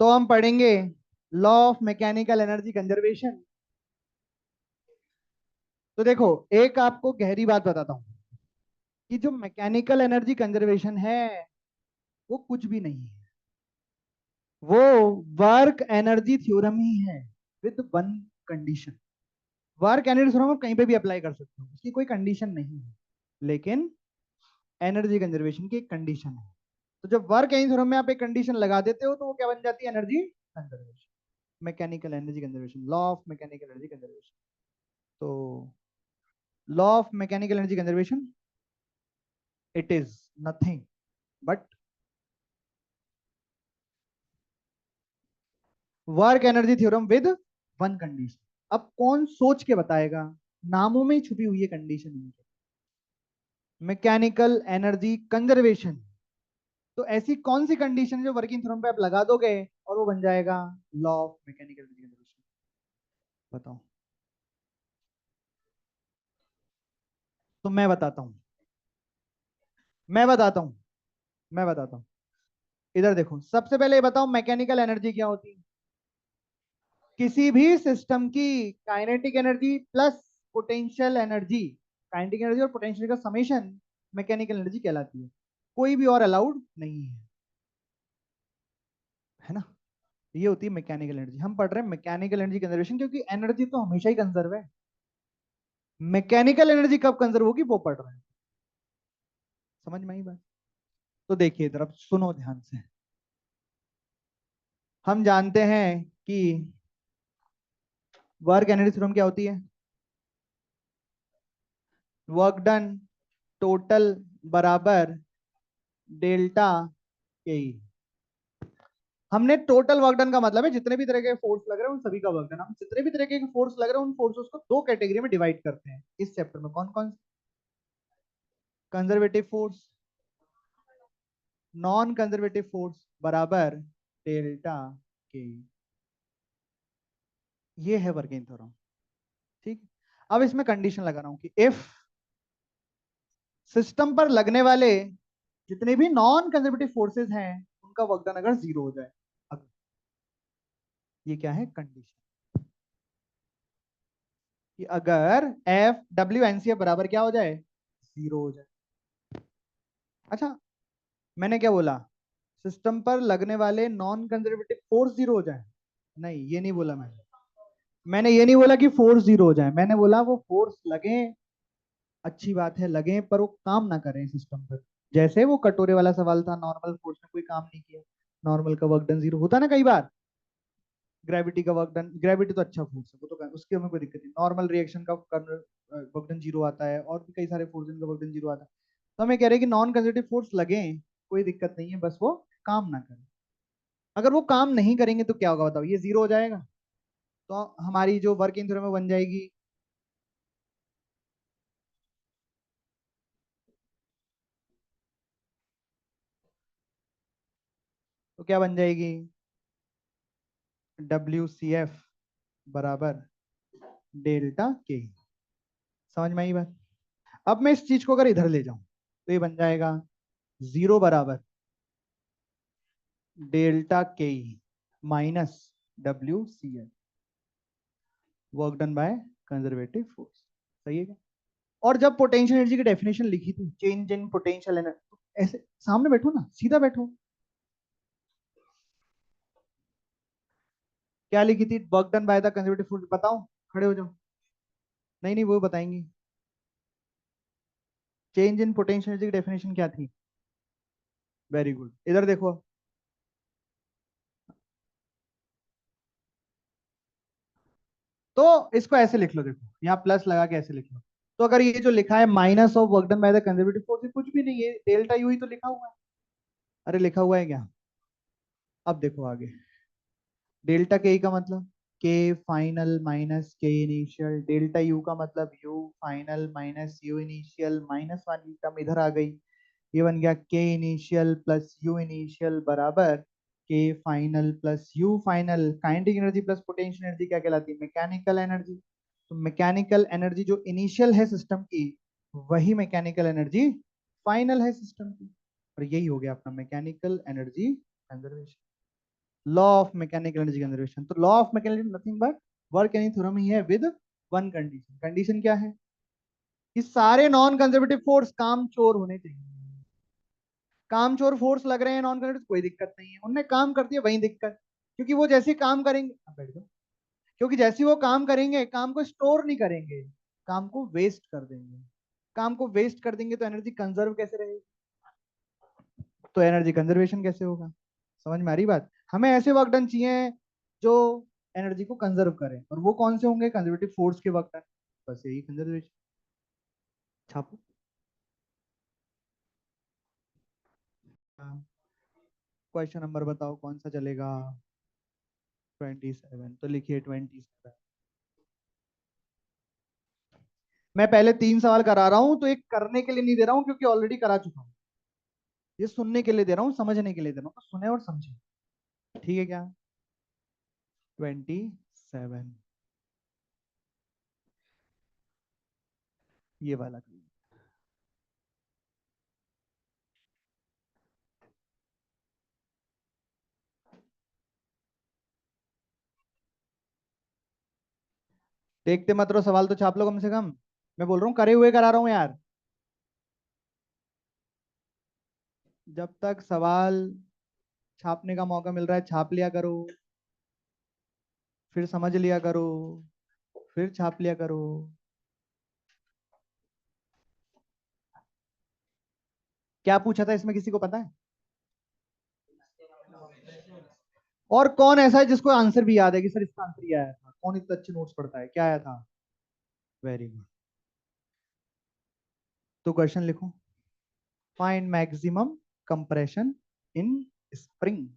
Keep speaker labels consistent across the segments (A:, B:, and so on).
A: तो हम पढ़ेंगे law of mechanical energy conservation. तो देखो, एक आपको गहरी बात बताता हूं कि जो मैकेनिकल एनर्जी कंजर्वेशन है वो कुछ भी नहीं है, वो वर्क एनर्जी थ्योरम ही है with one condition. Work energy theorem आप कहीं पे भी अप्लाई कर सकते हो, उसकी कोई कंडीशन नहीं है, लेकिन एनर्जी कंजर्वेशन की एक कंडीशन है। तो जब वर्क एनर्जी थ्योरम में आप एक कंडीशन लगा देते हो तो वो क्या बन जाती है? Energy conservation, mechanical energy conservation, law of mechanical energy conservation. तो law of mechanical energy conservation, it is nothing but work energy theorem with one condition. अब कौन सोच के बताएगा? नामों में ही छुपी हुई है कंडीशन, मैकेनिकल एनर्जी कंजर्वेशन। तो ऐसी कौन सी कंडीशन है जो वर्किंग थ्योरम पे आप लगा दोगे और वो बन जाएगा law of mechanical energy conservation? बताओ। तो मैं बताता हूं मैं बताता हूं। इधर देखो, सबसे पहले ये बताओ मैकेनिकल एनर्जी क्या होती है? किसी भी सिस्टम की kinetic energy plus potential energy, kinetic energy और पोटेंशियल का समेशन मैकेनिकल एनर्जी कहलाती है। कोई भी और अलाउड नहीं है ना? ये होती है मैकेनिकल एनर्जी। हम पढ़ रहे हैं मैकेनिकल एनर्जी कंजर्वेशन क्योंकि एनर्जी तो हमेशा ही कंजर्व है। मैकेनिकल एनर्जी कब कंजर्व होगी वो पढ़ रहे हैं। समझ में आई बात? तो देखिए इधर, अब सुनो ध्यान से। हम जानते हैं कि वर्क एनर्जी थ्योरम क्या होती है? वर्क डन टोटल बराबर डेल्टा के। हमने टोटल वर्क डन का मतलब है जितने भी तरह के फोर्स लग रहे हैं उन सभी का वर्क डन। हम जितने भी तरह के फोर्स लग रहे हैं उन फोर्सेस को दो कैटेगरी में डिवाइड करते हैं इस चैप्टर में। कौन कौन? Conservative force, non conservative force बराबर डेल्टा के। ये है वर्किंग थ्योरम। ठीक। अब इसमें कंडीशन लगा रहा हूं कि इफ सिस्टम पर लगने वाले जितने भी नॉन कंजर्वेटिव फोर्सेस हैं उनका वर्क डन अगर जीरो हो जाए। ये क्या है? कंडीशन कि अगर एफ डब्ल्यू एनसीएफ बराबर क्या हो जाए? जीरो हो जाए। अच्छा, मैंने क्या बोला? सिस्टम पर लगने वाले नॉन कंजर्वेटिव फोर्स जीरो हो जाए? नहीं, ये नहीं बोला मैंने। मैंने ये नहीं बोला कि फोर्स जीरो हो जाए, मैंने बोला वो फोर्स लगे, अच्छी बात है लगे, पर वो काम ना करें सिस्टम पर। जैसे वो कटोरे वाला सवाल था, नॉर्मल फोर्स ने कोई काम नहीं किया, नॉर्मल का वर्क डन जीरो होता ना कई बार। ग्रेविटी का वर्क डन, ग्रेविटी तो अच्छा फोर्स है, वो तो उसके हमें कोई दिक्कत नहीं, नॉर्मल रिएक्शन का वर्क डन जीरो आता है, और भी कई सारे फोर्स का वर्क डन जीरो आता है। तो हमें कह रहे हैं कि नॉन कंजर्वेटिव फोर्स लगे, कोई दिक्कत नहीं है, बस वो काम ना करें। अगर वो काम नहीं करेंगे तो क्या होगा बताओ? ये जीरो हो जाएगा। तो हमारी जो वर्किंग थ्योरम बन जाएगी, तो क्या बन जाएगी? WCF बराबर डेल्टा के। समझ में आई बात? अब मैं इस चीज को अगर इधर ले जाऊं तो ये बन जाएगा जीरो बराबर डेल्टा के minus WCF, work done by conservative force. सही है क्या? और जब पोटेंशियल एनर्जी की डेफिनेशन लिखी थी, चेंज इन पोटेंशियल एनर्जी, ऐसे सामने बैठो ना, सीधा बैठो। क्या लिखी थी? Work done by the conservative force. बताओ, खड़े हो जाओ। नहीं नहीं, वो बताएंगी। चेंज इन पोटेंशियल एनर्जी की डेफिनेशन क्या थी? वेरी गुड, इधर देखो। तो इसको ऐसे लिख लो, देखो यहाँ प्लस लगा के ऐसे लिख लो। तो अगर ये जो लिखा है minus of work done by the conservative force, कुछ भी नहीं है, डेल्टा यू ही तो लिखा हुआ है। अरे लिखा हुआ है क्या? अब देखो आगे, डेल्टा के का मतलब के फाइनल माइनस के इनिशियल, डेल्टा यू का मतलब you final minus you initial, minus वाली टर्म इधर आ गई। ये बन गया के इनिशियल प्लस यू इनिशियल बराबर के final plus U final. Kinetic energy plus potential energy क्या कहलाती है? Mechanical energy. तो मैकेनिकल एनर्जी जो इनिशियल है सिस्टम की, वही मैकेनिकल एनर्जी फाइनल है सिस्टम की। और यही हो गया अपना mechanical energy conservation, law of mechanical energy conservation. तो law of mechanical nothing but work एनी थ्योरम ही है विद वन कंडीशन। कंडीशन क्या है कि सारे नॉन कंजर्वेटिव फोर्स काम चोर होने चाहिए। काम चोर फोर्स लग रहे हैं नॉन कंजर्वेटिव, कोई दिक्कत नहीं है, उनने काम कर दिया वही दिक्कत, क्योंकि वो जैसे काम करेंगे, अब बैठ जाओ, क्योंकि जैसे वो काम करेंगे काम को स्टोर नहीं करेंगे, काम को वेस्ट कर देंगे। काम को वेस्ट कर देंगे तो एनर्जी कंजर्व कैसे रहेगी, तो एनर्जी कंजर्वेशन कैसे होगा। समझ में आ रही बात। हमें ऐसे वर्क डन चाहिए जो एनर्जी को कंजर्व करें, और वो कौन से होंगे, कंजर्वेटिव फोर्स के वर्क डन। बस यही कंजर्वेशन। छापो। क्वेश्चन नंबर बताओ कौन सा चलेगा। 27, तो लिखिए 27। मैं पहले 3 सवाल करा रहा हूं, तो एक करने के लिए नहीं दे रहा हूं क्योंकि ऑलरेडी करा चुका हूं, ये सुनने के लिए दे रहा हूं, समझने के लिए दे रहा हूं, तो सुने और समझे। ठीक है क्या। 27, ये वाला। देखते मत रहो, सवाल तो छाप लो कम से कम। मैं बोल रहा हूँ करे हुए करा रहा हूँ यार। जब तक सवाल छापने का मौका मिल रहा है छाप लिया करो, फिर समझ लिया करो, फिर छाप लिया करो। क्या पूछा था इसमें, किसी को पता है। और कौन ऐसा है जिसको आंसर भी याद है कि सर इसका आंसर ये आया था, कौन इतना अच्छे नोट्स पढ़ता है, क्या आया था। Very good. तो क्वेश्चन लिखो। Find maximum compression in spring.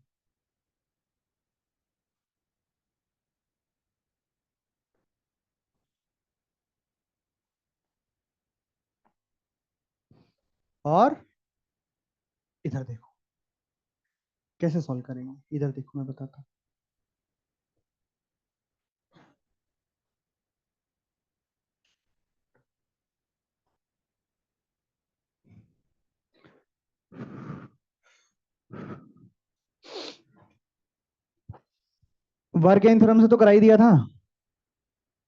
A: और इधर देखो कैसे सॉल्व करेंगे, इधर देखो मैं बताता हूँ। वर्क एंड थ्योरम से तो करा ही दिया था।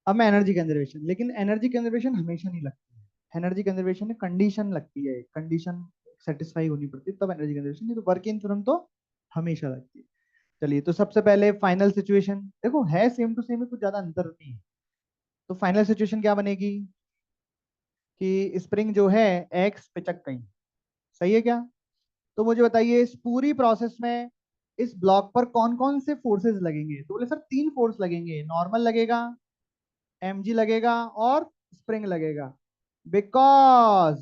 A: अब मैं एनर्जी कंजर्वेशन, लेकिन एनर्जी कंजर्वेशन हमेशा नहीं लगती है, एनर्जी कंजर्वेशन में कंडीशन लगती है, कंडीशन सेटिस्फाई होनी पड़ती है तब एनर्जी कंजर्वेशन, नहीं तो वर्किंग थ्योरम तो हमेशा लगती है। चलिए, तो सबसे पहले फाइनल सिचुएशन देखो, है सेम टू सेम, कुछ ज्यादा अंतर नहीं है। तो फाइनल सिचुएशन क्या बनेगी कि स्प्रिंग जो है एक्स पिचक गई, सही है क्या। तो मुझे बताइए इस पूरी प्रोसेस में इस ब्लॉक पर कौन कौन से फोर्सेस लगेंगे, तो बोले सर 3 फोर्स लगेंगे, नॉर्मल लगेगा, mg लगेगा और स्प्रिंग लगेगा, because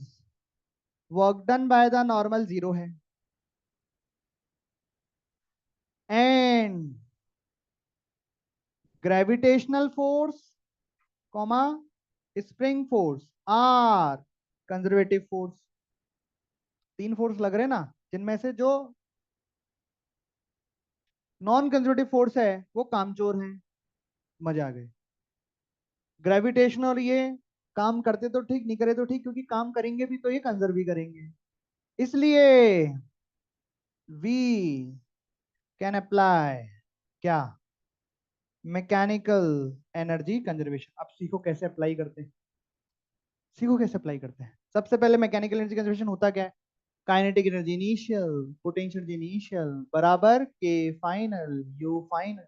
A: work done by the normal 0 है, and gravitational force comma spring force are conservative force. 3 force लग रहे हैं ना, जिनमें से जो नॉन कंजर्वेटिव फोर्स है वो कामचोर है। मजा आ गए। ग्रेविटेशन और ये काम करते तो ठीक, नहीं करे तो ठीक, क्योंकि काम करेंगे भी तो ये कंजर्व भी करेंगे, इसलिए वी कैन अप्लाई क्या, मैकेनिकल एनर्जी कंजर्वेशन। अब सीखो कैसे अप्लाई करते हैं, सीखो कैसे अप्लाई करते हैं। सबसे पहले मैकेनिकल एनर्जी कंजर्वेशन होता क्या है, kinetic energy initial potential energy initial बराबर के final you final.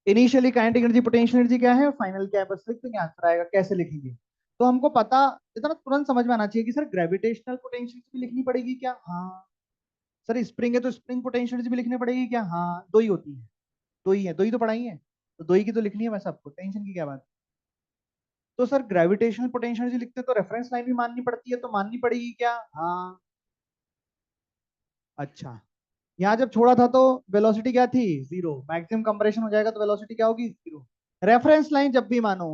A: Initially kinetic energy potential energy क्या है, फाइनल क्या है, बस लिख देंगे आंसर आएगा, कैसे लिखेंगे। तो हमको पता, इतना तुरंत समझ में आना चाहिए कि सर ग्रेविटेशनल पोटेंशियल भी लिखनी पड़ेगी क्या, हाँ। सर स्प्रिंग है तो स्प्रिंग पोटेंशियल भी लिखनी पड़ेगी क्या, हाँ, दो ही होती है, दो ही है, दो ही तो पढ़ाई है, तो दो ही की तो लिखनी है बस, आपको टेंशन की क्या बात। तो सर ग्रेविटेशनल पोटेंशियल एनर्जी लिखते हैं तो रेफरेंस लाइन भी माननी पड़ती है, तो माननी पड़ेगी क्या, हाँ। अच्छा, यहाँ जब छोड़ा था तो वेलोसिटी क्या थी, 0, मैक्सिमम कंप्रेशन हो जाएगा तो वेलोसिटी क्या होगी, 0। रेफरेंस लाइन जब भी मानो,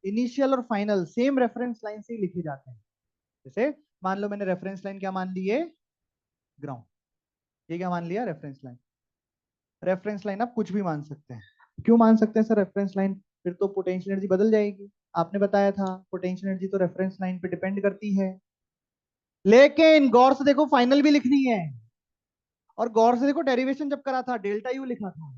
A: इनिशियल और फाइनल सेम रेफरेंस लाइन से ही लिखे जाते हैं। जैसे मान लो मैंने रेफरेंस लाइन क्या मान ली है, ग्राउंड, ये क्या मान लिया, रेफरेंस लाइन। रेफरेंस लाइन आप कुछ भी मान सकते हैं, क्यों मान सकते हैं सर रेफरेंस लाइन, फिर तो पोटेंशियल एनर्जी बदल जाएगी। आपने बताया था पोटेंशियल एनर्जी तो रेफरेंस लाइन पे डिपेंड करती है, लेकिन गौर से देखो, फाइनल भी लिखनी है। और गौर से देखो, डेरिवेशन जब करा था डेल्टा यू लिखा था।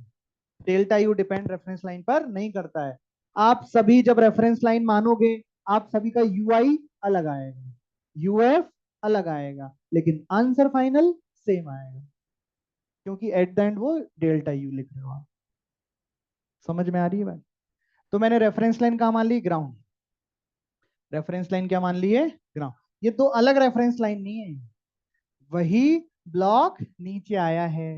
A: Delta U depend reference line पर नहीं करता है। आप सभी जब रेफरेंस लाइन मानोगे, आप सभी का यूआई अलग आएगा, यूएफ अलग आएगा, लेकिन आंसर फाइनल सेम आएगा, क्योंकि एट द एंड वो डेल्टा यू लिख रहे हो आप। समझ में आ रही है बात? तो मैंने रेफरेंस लाइन कहा मान ली, ग्राउंड। रेफरेंस लाइन क्या मान ली है? ग्राउंड। ये दो अलग रेफरेंस लाइन नहीं है, वही ब्लॉक नीचे आया है,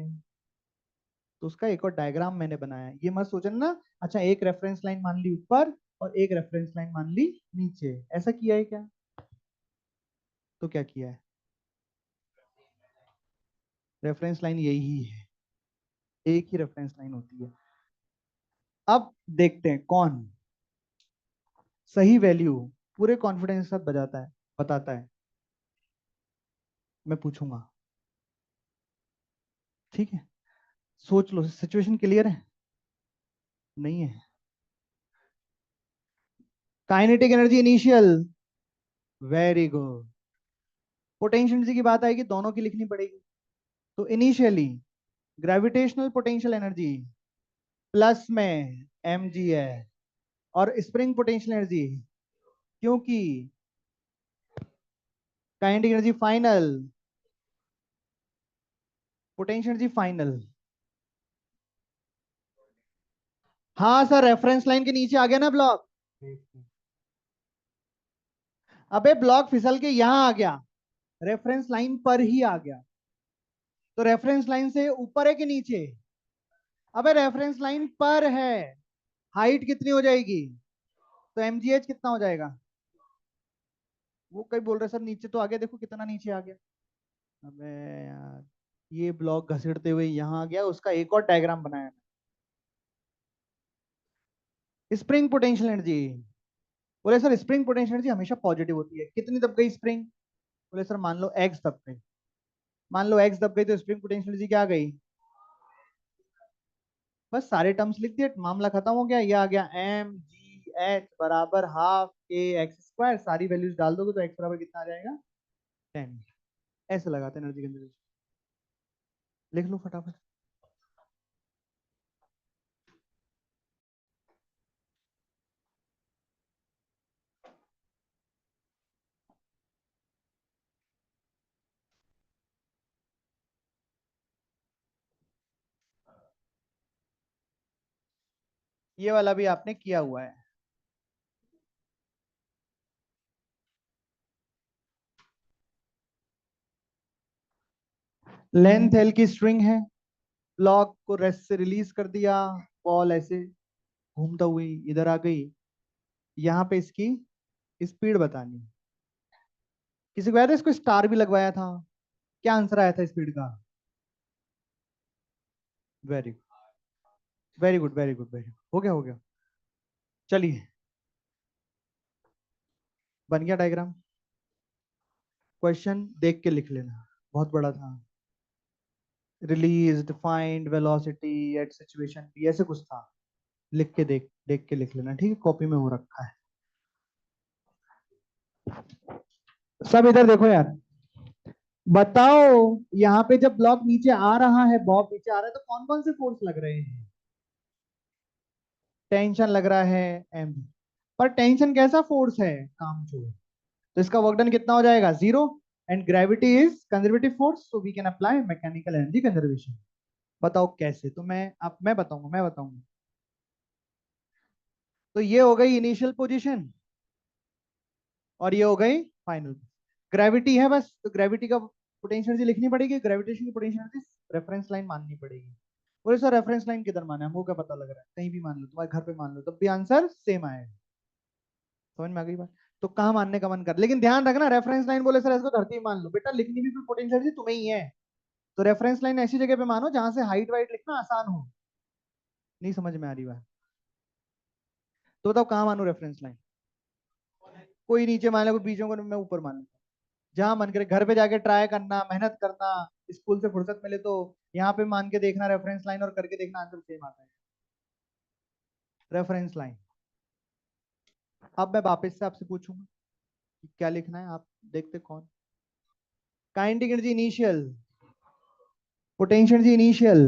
A: तो उसका एक और डायग्राम मैंने बनाया है। ये मत सोचना ना, अच्छा एक रेफरेंस लाइन मान ली ऊपर और एक रेफरेंस लाइन मान ली नीचे, ऐसा किया है क्या? तो क्या किया है? रेफरेंस लाइन यही है, एक ही रेफरेंस लाइन होती है। अब देखते हैं कौन सही वैल्यू पूरे कॉन्फिडेंस के साथ बताता है। मैं पूछूंगा, ठीक है? सोच लो, सिचुएशन क्लियर है? नहीं है? Kinetic energy initial, very good. Potential energy की बात आएगी, दोनों की लिखनी पड़ेगी। तो initially gravitational potential energy plus में एम जी है, और स्प्रिंग पोटेंशियल एनर्जी, क्योंकि kinetic energy final, potential energy final. हाँ सर, रेफरेंस लाइन के नीचे आ गया ना ब्लॉक। अबे ब्लॉक फिसल के यहां आ गया, रेफरेंस लाइन पर ही आ गया, तो रेफरेंस लाइन से ऊपर है कि नीचे? अबे रेफरेंस लाइन पर है, हाइट कितनी हो जाएगी? तो एमजीएच कितना हो जाएगा? वो कई बोल रहे सर नीचे तो आ गया, देखो कितना नीचे आ गया। अबे यार, ये ब्लॉक घसीटते हुए यहां आ गया, उसका एक और डायग्राम बनाया। स्प्रिंग पोटेंशियल एनर्जी, बोले सर स्प्रिंग पोटेंशियल एनर्जी हमेशा पॉजिटिव होती है, कितनी दब गई स्प्रिंग? बोले सर मान लो एक्स दब गई, मान लो एक्स दब गई तो स्प्रिंग पोटेंशियल एनर्जी क्या आ गई? बस सारे टर्म्स लिख दिए, मामला खत्म हो गया। ये आ गया एम जी एच बराबर हाफ के एक्स स्क्वायर, सारी वैल्यूज डाल दोगे तो एक्स बराबर कितना आ जाएगा? 10। ऐसे लगाते एनर्जी कंजर्वेशन, लिख लो फटाफट। ये वाला भी आपने किया हुआ है। लेंथ एल की स्ट्रिंग है, ब्लॉक को रेस्ट से रिलीज कर दिया, बॉल ऐसे घूमता हुई इधर आ गई, यहाँ पे इसकी स्पीड बतानी। किसी को याद है इसको स्टार भी लगवाया था? क्या आंसर आया था स्पीड का? Very very good, very good, very good, हो गया हो गया। चलिए, बन गया डायग्राम। क्वेश्चन देख के लिख लेना, बहुत बड़ा था। Release defined velocity at situation B, ऐसे कुछ था। लिख के देख के लिख लेना, ठीक है? कॉपी में हो रखा है। सब इधर देखो यार, बताओ, यहाँ पे जब ब्लॉक नीचे आ रहा है, बॉब नीचे आ रहा है, तो कौन कौन से फोर्स लग रहे हैं? टेंशन लग रहा है, एम। पर टेंशन कैसा फोर्स है? काम चोर। तो इसका वर्क डन कितना हो जाएगा? 0। And gravity is conservative force, so we can apply mechanical energy conservation. बताओ कैसे? तो मैं बताऊंगा। तो ये हो गई इनिशियल पोजीशन, और ये हो गई फाइनल। ग्रेविटी है बस, तो ग्रेविटी का पोटेंशियल एनर्जी लिखनी पड़ेगी, ग्रेविटेशन की पोटेंशियल एनर्जी रेफरेंस लाइन माननी पड़ेगी। बोले सर रेफरेंस लाइन किधर माना है? हमको क्या पता लग रहा है, कहीं भी मान लो, तुम्हारे घर पे मान लो, तब भी आंसर सेम आएगा। समझ में आ गई बात? तो कहाँ मानने का मन कर, लेकिन ध्यान रखना, रेफरेंस लाइन बोले सर इसको धरती में मान लो, बेटा लिखनी भी पोटेंशियल एनर्जी तुम्हें ही है। तो रेफरेंस लाइन ऐसी जगह पे मानो जहां से हाइट वाइट लिखना आसान हो। नहीं समझ में आ रही बात? तो बताओ कहाँ मानू रेफरेंस लाइन? कोई नीचे मान लो, कोई बीचों को, मैं ऊपर मान लूं, जहां मन करे। घर पे जाके ट्राई करना, मेहनत करना, स्कूल से फुर्सत मिले तो यहाँ पे मान के देखना रेफरेंस लाइन, और करके देखना, आंसर सेम आता है। Reference line. अब मैं वापस से आपसे पूछूंगा कि क्या लिखना है, आप देखते कौन। Kinetic energy initial, potential energy initial,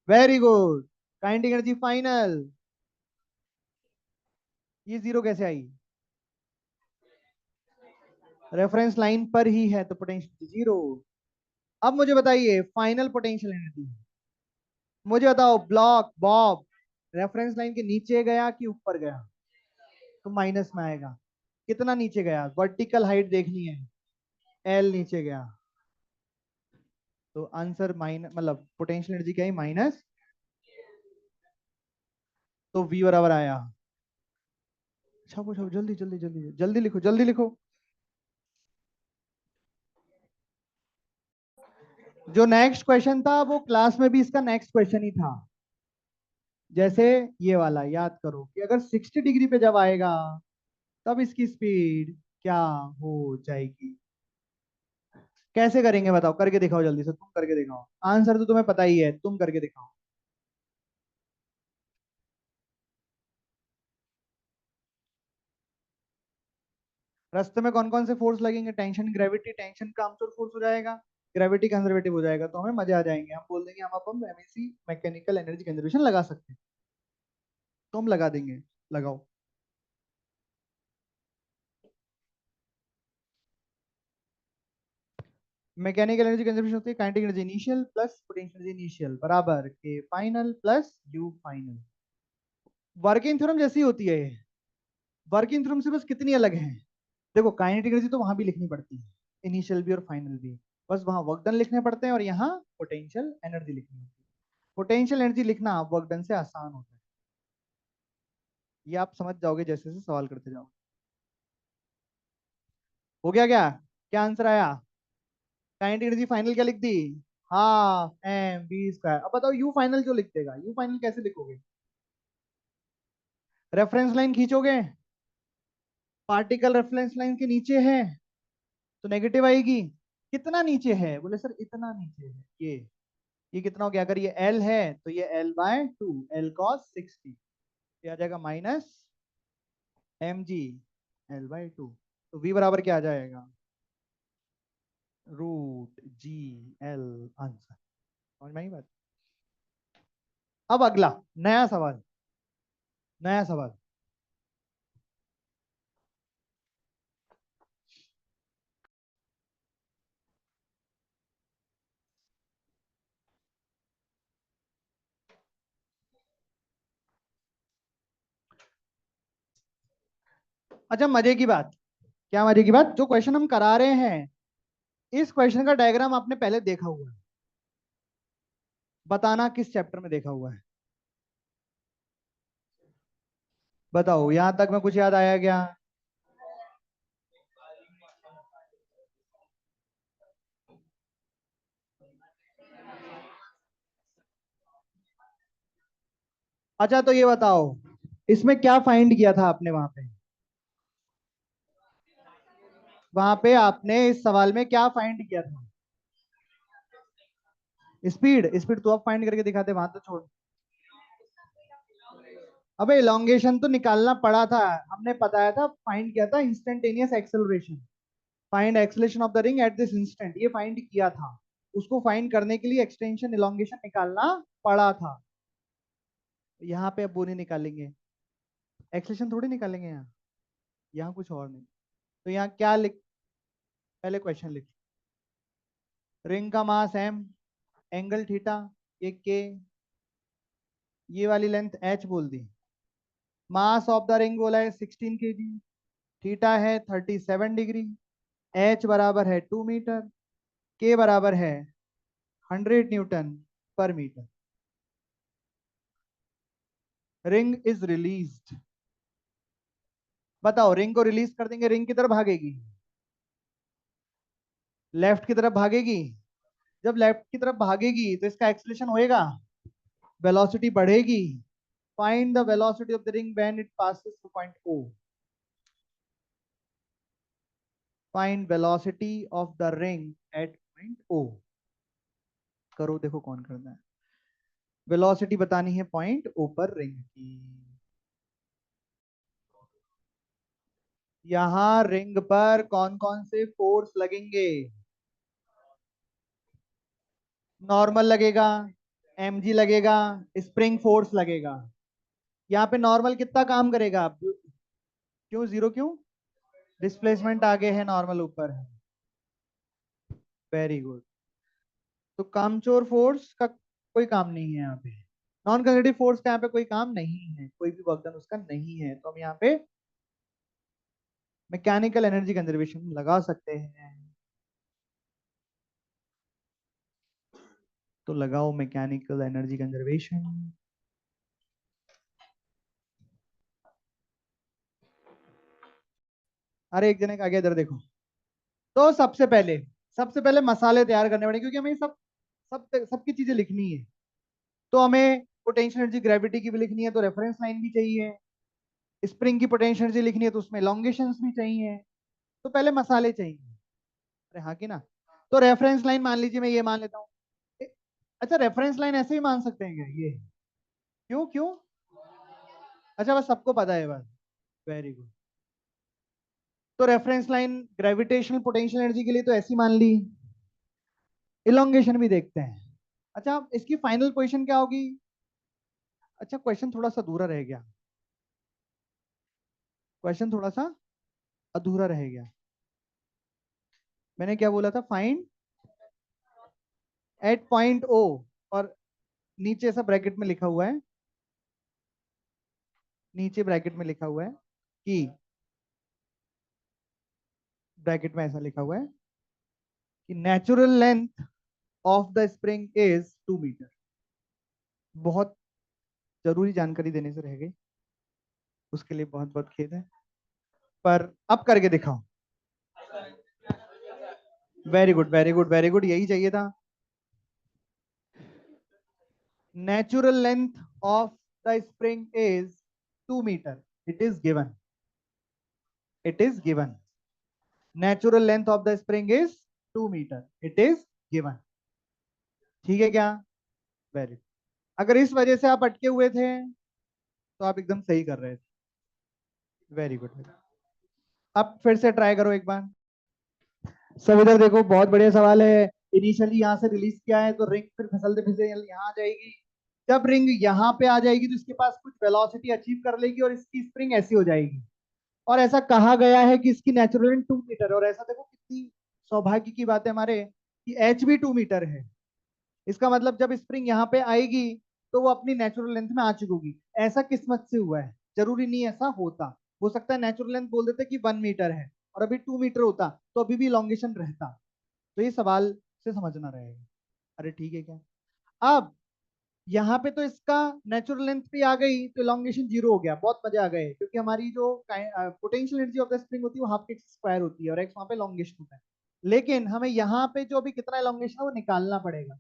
A: very good. Kinetic energy final, ये जीरो कैसे आई? रेफरेंस लाइन पर ही है तो पोटेंशियल जीरो। अब मुझे बताइए फाइनल पोटेंशियल एनर्जी, मुझे बताओ ब्लॉक बॉब रेफरेंस लाइन के नीचे गया कि ऊपर गया? तो माइनस में आएगा। कितना नीचे गया? वर्टिकल हाइट देखनी है, एल नीचे गया, तो आंसर माइनस, मतलब पोटेंशियल एनर्जी क्या है? माइनस। तो वी बराबर आया, छापो छापो जल्दी जल्दी जल्दी जल्दी लिखो, जल्दी लिखो। जो नेक्स्ट क्वेश्चन था वो क्लास में भी इसका नेक्स्ट क्वेश्चन ही था। जैसे ये वाला याद करो कि अगर 60 डिग्री पे जब आएगा तब इसकी स्पीड क्या हो जाएगी? कैसे करेंगे बताओ, करके दिखाओ जल्दी से, तुम करके दिखाओ। आंसर तो तुम्हें पता ही है, तुम करके दिखाओ। रास्ते में कौन कौन से फोर्स लगेंगे? Tension, gravity. टेंशन का आमतौर फोर्स हो जाएगा, ग्रेविटी कंजर्वेटिव हो जाएगा, तो हमें मजे आ जाएंगे। हम बोल देंगे हम अब एमएसी मैकेनिकल एनर्जी कंजर्वेशन लगा सकते हैं, तो हम लगा देंगे। लगाओ। मैकेनिकल एनर्जी कंजर्वेशन होती है kinetic energy initial plus potential energy initial बराबर के final plus U final. Working theorem जैसी होती है। वर्किंग थ्योरम से बस कितनी अलग है? देखो काइनेटिक एनर्जी तो वहां भी लिखनी पड़ती है, इनिशियल भी और फाइनल भी। बस वहां वर्क डन लिखने पड़ते हैं और यहाँ पोटेंशियल एनर्जी लिखनी होती है। पोटेंशियल एनर्जी लिखना वर्क डन से आसान होता है, ये आप समझ जाओगे जैसे जैसे सवाल करते जाओ। हो गया क्या? क्या आंसर आया? काइनेटिक एनर्जी फाइनल क्या लिख दी? Half M V square. अब बताओ यू फाइनल क्यों लिख देगा? यू फाइनल कैसे लिखोगे? रेफरेंस लाइन खींचोगे, पार्टिकल रेफरेंस लाइन के नीचे है तो नेगेटिव आएगी। कितना नीचे है? बोले सर इतना नीचे है। ये कितना हो गया? अगर ये एल है तो ये L by two, L cos 60, ये आ जाएगा minus M G L by two. तो वी बराबर क्या आ जाएगा? Root G L. आंसर समझ में आई बात? अब अगला नया सवाल, नया सवाल। अच्छा मजे की बात, क्या मजे की बात, जो क्वेश्चन हम करा रहे हैं इस क्वेश्चन का डायग्राम आपने पहले देखा हुआ है। बताना किस चैप्टर में देखा हुआ है? बताओ यहां तक में कुछ याद आया क्या? अच्छा तो ये बताओ इसमें क्या फाइंड किया था आपने वहां पे? वहां पे आपने इस सवाल में क्या फाइंड किया था? स्पीड। स्पीड तो आप फाइंड करके दिखाते, वहां तो छोड़। अबे इलोंगेशन तो निकालना पड़ा था, हमने बताया था, फाइंड किया था instantaneous acceleration. Find acceleration of the ring at this instant, ये फाइंड किया था। उसको फाइंड करने के लिए एक्सटेंशन इलोंगेशन निकालना पड़ा था। यहाँ पे अब वो नहीं निकालेंगे, एक्सेलरेशन थोड़ी निकालेंगे यहाँ, यहाँ कुछ और नहीं। तो यहाँ क्या लिख, पहले क्वेश्चन लिख। रिंग का मास एम, एंगल थीटा, ये के, ये वाली लेंथ एच बोल दी। मास ऑफ द रिंग बोला है 16 केजी, थीटा है 37 डिग्री, एच बराबर है 2 मीटर, के बराबर है 100 न्यूटन पर मीटर। Ring is released. बताओ रिंग को रिलीज कर देंगे, रिंग किधर भागेगी? लेफ्ट की तरफ भागेगी। जब लेफ्ट की तरफ भागेगी तो इसका एक्सलेशन होएगा, वेलोसिटी बढ़ेगी। Find the velocity of the ring when it passes through point O. Find velocity of the ring at point O. करो देखो कौन करना है। वेलोसिटी बतानी है पॉइंट ओ पर रिंग की। यहाँ रिंग पर कौन कौन से फोर्स लगेंगे? नॉर्मल लगेगा, mg लगेगा, स्प्रिंग फोर्स लगेगा। यहाँ पे नॉर्मल कितना काम करेगा? क्यों जीरो क्यों? डिस्प्लेसमेंट आगे है, नॉर्मल ऊपर है। Very good. तो कामचोर फोर्स का कोई काम नहीं है यहाँ पे। नॉन कंजर्वेटिव फोर्स का यहाँ पे कोई काम नहीं है, कोई भी वर्क डन उसका नहीं है, तो हम यहाँ पे मैकेनिकल एनर्जी कंजर्वेशन लगा सकते हैं। तो लगाओ मैकेनिकल एनर्जी कंजर्वेशन। अरे एक जने का आ गया, इधर देखो। तो सबसे पहले मसाले तैयार करने पड़ेंगे, क्योंकि हमें सब सब सबकी चीजें लिखनी है। तो हमें पोटेंशियल एनर्जी ग्रेविटी की भी लिखनी है, तो रेफरेंस लाइन भी चाहिए। स्प्रिंग की पोटेंशियल एनर्जी लिखनी है, तो उसमें लॉन्गेशंस भी चाहिए। तो पहले मसाले चाहिए। अरे हाँ कि ना? तो रेफरेंस लाइन मान लीजिए, मैं ये मान लेता हूँ। अच्छा, रेफरेंस लाइन ऐसे ही मान सकते हैं क्या ये? क्यों क्यों? अच्छा, बस सबको पता है बस। Very good. तो reference line gravitational potential energy के लिए तो ऐसी मान ली। इलोंगेशन भी देखते हैं। अच्छा, इसकी फाइनल पोजीशन क्या होगी? अच्छा, क्वेश्चन थोड़ा सा अधूरा रह गया। क्वेश्चन थोड़ा सा अधूरा रह गया। मैंने क्या बोला था? फाइंड एट पॉइंट ओ, और नीचे ऐसा ब्रैकेट में लिखा हुआ है, नीचे ब्रैकेट में लिखा हुआ है कि, ब्रैकेट में ऐसा लिखा हुआ है कि natural length of the spring is 2 metre. बहुत जरूरी जानकारी देने से रह गई, उसके लिए बहुत बहुत खेद है, पर अब करके दिखाओ। Very good very good very good, यही चाहिए था। Natural length of the spring is 2 metre. It is given, it is given. Natural length of the spring is 2 metre, it is given. ठीक है क्या? वेरी। अगर इस वजह से आप अटके हुए थे, तो आप एकदम सही कर रहे थे। Very good. अब फिर से ट्राई करो एक बार। सब इधर देखो, बहुत बढ़िया सवाल है। इनिशियली यहाँ से रिलीज किया है, तो रिंग फिर फिसलते फिसलते यहाँ आ जाएगी। जब रिंग यहाँ पे आ जाएगी, तो इसके पास कुछ वेलोसिटी अचीव कर लेगी, और इसकी स्प्रिंग ऐसी हो जाएगी। और ऐसा कहा गया है कि इसकी नेचुरल लेंथ 2 मीटर है। और ऐसा देखो कितनी सौभाग्य की बात है हमारे, कि एच भी 2 मीटर है। इसका मतलब जब स्प्रिंग यहाँ पे आएगी, तो वो अपनी नेचुरल लेंथ में आ चुकी होगी। ऐसा किस्मत से हुआ है, जरूरी नहीं ऐसा होता। हो सकता है नेचुरल लेंथ बोल देते कि 1 मीटर है, और अभी 2 मीटर होता, तो अभी भी लॉन्गेशन रहता। तो ये सवाल से समझना रहेगा। अरे ठीक है क्या? अब यहाँ पे तो इसका नेचुरल लेंथ भी आ गई, तो इलॉन्गेशन जीरो हो गया। बहुत मजे आ गए, क्योंकि हमारी जो potential energy of the spring होती है वो हाफ एक्स स्क्वायर होती है, और एक्स वहां पे लॉन्गेशन होता है। लेकिन हमें यहाँ पे जो अभी कितना इलॉन्गेशन है वो निकालना पड़ेगा।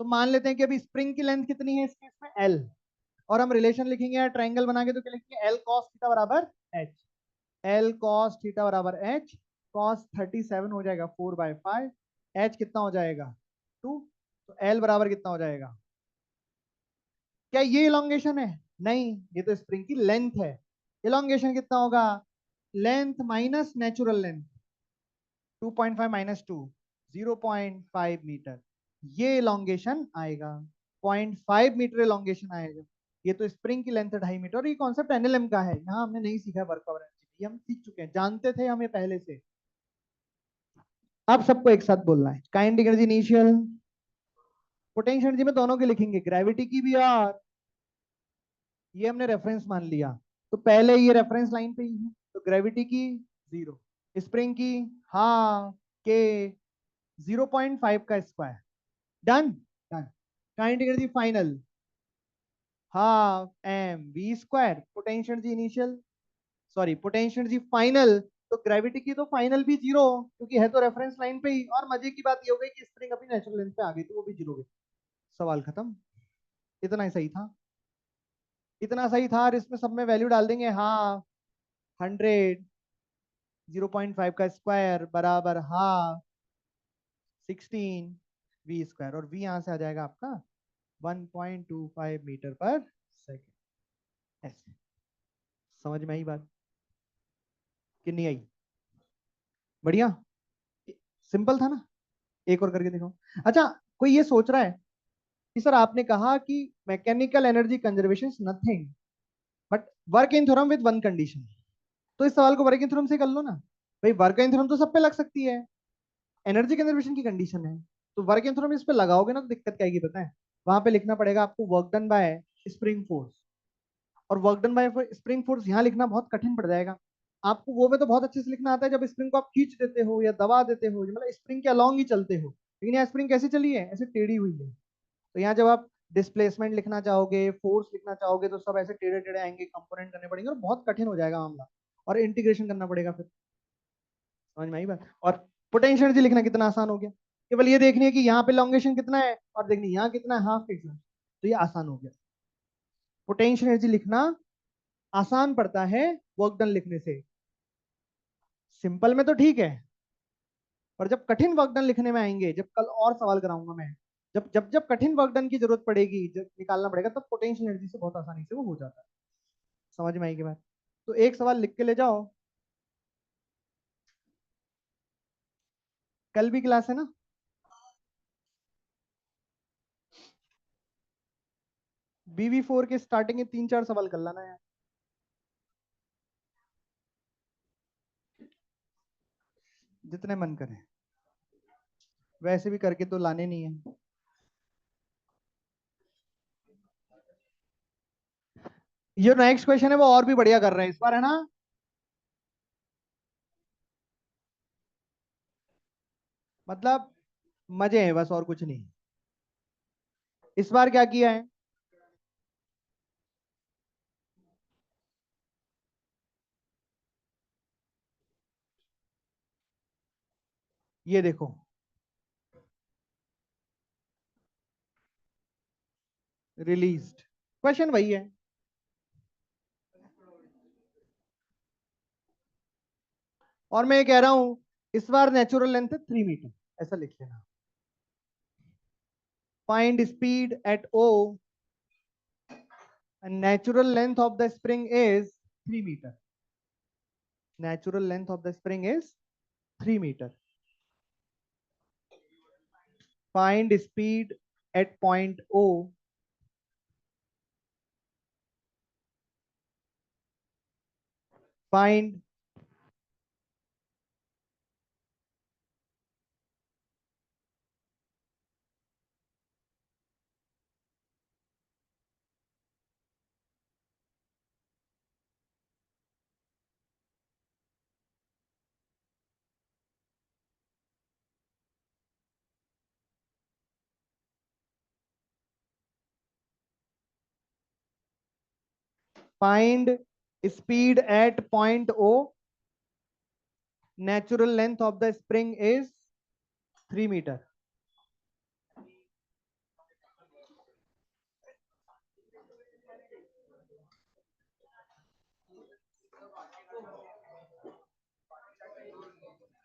A: तो मान लेते हैं कि अभी स्प्रिंग की लेंथ कितनी है इस केस में? एल। और हम रिलेशन लिखेंगे या ट्राइंगल बना के, तो क्या लिखेंगे? एल कॉस थीटा बराबर एच। एल कॉस थीटा बराबर एच। कॉस 37 हो जाएगा 4/5। एच कितना हो जाएगा? 2। तो एल बराबर कितना हो जाएगा? क्या ये इलोंगेशन है? नहीं, ये तो स्प्रिंग की लेंथ है। इलोंगेशन कितना होगा? Length minus natural length. 2.5 minus 2, 0.5 metre. ये इलोंगेशन आएगा। 0.5 मीटर इलोंगेशन आएगा। ये तो स्प्रिंग की लेंथ है 2.5 मीटर। और ये कॉन्सेप्ट एनएलएम का है, यहाँ हमने नहीं सीखा वर्क पावर एनर्जी, ये हम सीख चुके हैं, जानते थे हमें पहले से। अब सबको एक साथ बोलना है। Kinetic energy initial, potential energy में दोनों की लिखेंगे, ग्रेविटी की भी, और ये हमने रेफरेंस मान लिया। तो पहले ये रेफरेंस लाइन पे ही है, तो ग्रेविटी की 0, स्प्रिंग की हाफ के 0.5 का square. Done. Done. Kinetic energy final half M V square, potential energy initial, sorry potential energy final. तो ग्रेविटी की तो फाइनल भी 0, क्योंकि है तो रेफरेंस लाइन पे ही। और मजे की बात ये हो गई कि स्प्रिंग अपनी नेचुरल लेंथ पे आ गई, तो वो भी 0 गई। सवाल खत्म। इतना ही सही था, इतना सही था। और इसमें सब में वैल्यू डाल देंगे, हाफ, 100, 0.5 का स्क्वायर बराबर हाफ 16 वी स्क्वायर, और वी यहां से आ जाएगा आपका 1.25 मीटर पर सेकेंड। ऐसे समझ में आई बात कि नहीं आई? बढ़िया, सिंपल था ना? एक और करके देखो। अच्छा, कोई ये सोच रहा है कि सर आपने कहा कि mechanical energy conservation is nothing but work in theorem with one condition. तो इस सवाल को वर्क इन थ्योरम से कर लो ना भाई, वर्क इन थ्योरम तो सब पे लग सकती है, एनर्जी कंजर्वेशन की कंडीशन है, तो वर्क इन थ्योरम इस पे लगाओगे ना तो दिक्कत क्या आएगी पता है? वहां पे लिखना पड़ेगा आपको work done by spring force, और work done by spring force यहाँ लिखना बहुत कठिन पड़ जाएगा आपको। वो में तो बहुत अच्छे से लिखना आता है जब स्प्रिंग को आप खींच देते हो या दबा देते हो, मतलब स्प्रिंग के अलोंग ही चलते हो, लेकिन यहाँ स्प्रिंग कैसे चली है? ऐसे टेढ़ी हुई है। तो यहाँ जब आप डिस्प्लेसमेंट लिखना चाहोगे, फोर्स लिखना चाहोगे, तो सब ऐसे टेढ़े टेढ़े आएंगे, कंपोनेंट करने पड़ेंगे और बहुत कठिन हो जाएगा मामला, और इंटीग्रेशन करना पड़ेगा फिर। समझ में आई बात? और पोटेंशियल एनर्जी लिखना कितना आसान हो गया, केवल ये देखनी है कि यहाँ पे लॉन्गेशन कितना है और देखनी यहाँ कितना है, हाफ कितना, तो ये आसान हो गया। पोटेंशियल एनर्जी लिखना आसान पड़ता है वर्क डन लिखने से। सिंपल में तो ठीक है, पर जब कठिन वर्क डन लिखने में आएंगे, जब कल और सवाल कराऊंगा मैं, जब जब जब कठिन वर्क डन की जरूरत पड़ेगी, जब निकालना पड़ेगा, तब पोटेंशियल एनर्जी से बहुत आसानी से वो हो जाता है। समझ में आएगी बात? तो एक सवाल लिख के ले जाओ, कल भी क्लास है ना? BV4 के स्टार्टिंग के 3-4 सवाल कर लाना यार, जितने मन करे, वैसे भी करके तो लाने नहीं है। ये नेक्स्ट क्वेश्चन है वो और भी बढ़िया कर रहे हैं इस बार, है ना? मतलब मजे हैं बस, और कुछ नहीं। इस बार क्या किया है, ये देखो, रिलीज्ड, क्वेश्चन वही है। और मैं ये कह रहा हूं, इस बार नेचुरल लेंथ है 3 मीटर, ऐसा लिख लेना। Find speed at O and natural length of the spring is 3 meter. Natural length of the spring is 3 meter. Find speed at point O. Find find speed at point O. Natural length of the spring is 3 meter.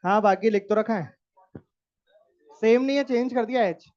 A: हाँ बाकी लिख तो रखा है, same नहीं है, change कर दिया एच।